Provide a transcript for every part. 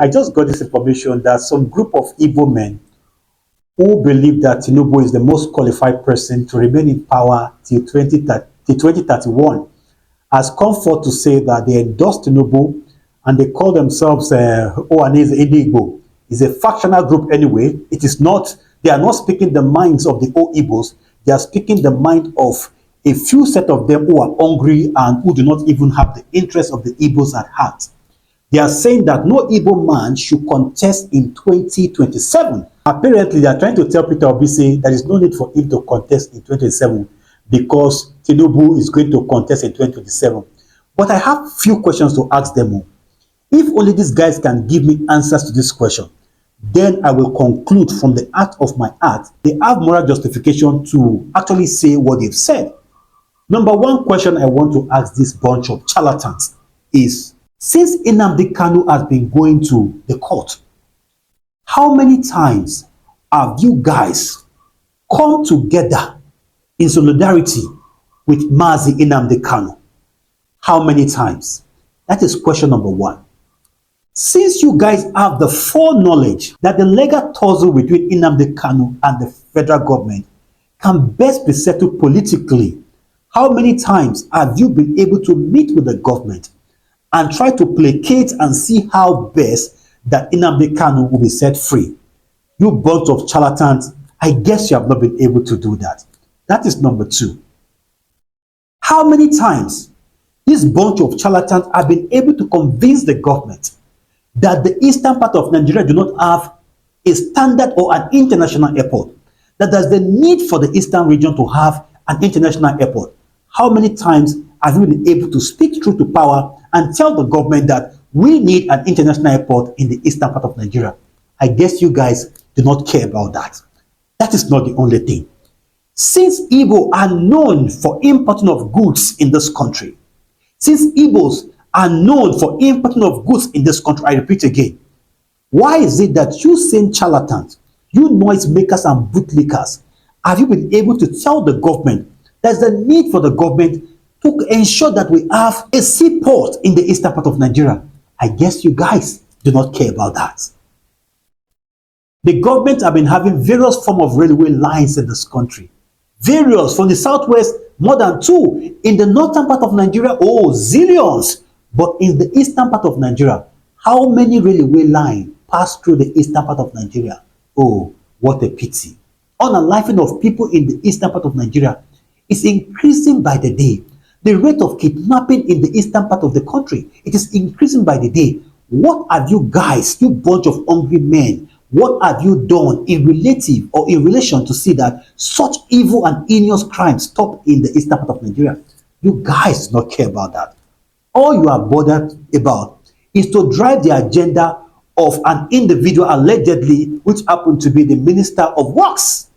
I just got this information that some group of Igbo men who believe that Tinubu is the most qualified person to remain in power till 2031 has come forth to say that they endorse Tinubu and they call themselves Ohanaeze Igbo. It's a factional group anyway. It is not, they are not speaking the minds of the old Igbos. They are speaking the mind of a few set of them who are hungry and who do not even have the interest of the Igbos at heart. They are saying that no Igbo man should contest in 2027. Apparently, they are trying to tell Peter Obi there is no need for him to contest in 2027 because Tinubu is going to contest in 2027. But I have few questions to ask them. If only these guys can give me answers to this question, then I will conclude from the act of my heart they have moral justification to actually say what they've said. Number one question I want to ask this bunch of charlatans is, since Nnamdi Kanu has been going to the court, how many times have you guys come together in solidarity with Mazi Nnamdi Kanu? How many times? That is question number one. Since you guys have the foreknowledge that the legal tussle between Nnamdi Kanu and the federal government can best be settled politically, how many times have you been able to meet with the government and try to placate and see how best that Nnamdi Kanu will be set free? You bunch of charlatans, I guess you have not been able to do that. That is number two. How many times this bunch of charlatans have been able to convince the government that the eastern part of Nigeria do not have a standard or an international airport, that there's the need for the eastern region to have an international airport? How many times have you been able to speak through to power and tell the government that we need an international airport in the eastern part of Nigeria? I guess you guys do not care about that. That is not the only thing. Since Igbo are known for importing of goods in this country, since Igbos are known for importing of goods in this country, I repeat again, why is it that you same charlatans, you noise makers and bootlickers, have you been able to tell the government there's the need for the government to ensure that we have a seaport in the eastern part of Nigeria? I guess you guys do not care about that. The government have been having various forms of railway lines in this country. Various, from the southwest, more than 2. In the northern part of Nigeria, oh, zillions. But in the eastern part of Nigeria, how many railway lines pass through the eastern part of Nigeria? Oh, what a pity. Unaliving of people in the eastern part of Nigeria is increasing by the day. The rate of kidnapping in the eastern part of the country, it is increasing by the day. What have you guys, you bunch of hungry men, what have you done in relative or in relation to see that such evil and heinous crimes stop in the eastern part of Nigeria? You guys do not care about that. All you are bothered about is to drive the agenda of an individual allegedly, which happened to be the Minister of Works.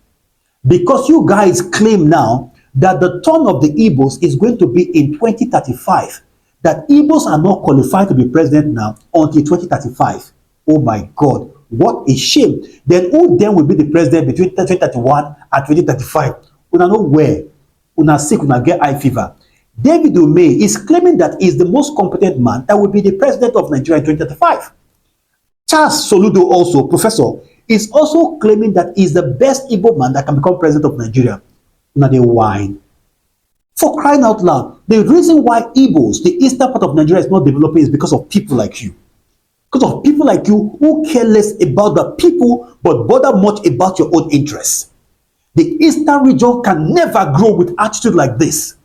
Because you guys claim now that the turn of the Igbos is going to be in 2035, that Igbos are not qualified to be president now until 2035. Oh my God, what a shame. Then who then will be the president between 2031 and 2035? Una know where? Una sick, una get high fever. David Ume is claiming that he is the most competent man that will be the president of Nigeria in 2035. Charles Soludo also, professor, is also claiming that he is the best Igbo man that can become president of Nigeria. Now they whine. For crying out loud, the reason why Igbos, the eastern part of Nigeria, is not developing is because of people like you. Because of people like you who care less about the people but bother much about your own interests. The eastern region can never grow with attitude like this.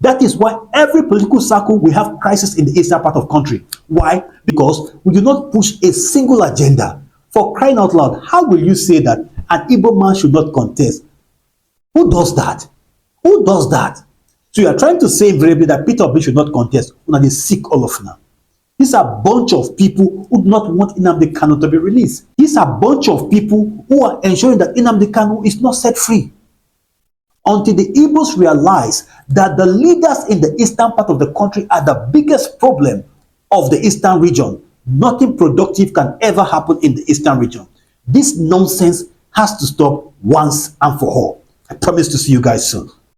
That is why every political circle we have crisis in the eastern part of the country. Why? Because we do not push a single agenda. For crying out loud, how will you say that an Igbo man should not contest? Who does that? Who does that? So you are trying to say invariably that Peter Obi should not contest. Una dey sick all of now. These are a bunch of people who do not want Nnamdi Kanu to be released. These are a bunch of people who are ensuring that Nnamdi Kanu is not set free. Until the Igbos realize that the leaders in the eastern part of the country are the biggest problem of the eastern region, nothing productive can ever happen in the eastern region. This nonsense has to stop once and for all. I promise to see you guys soon.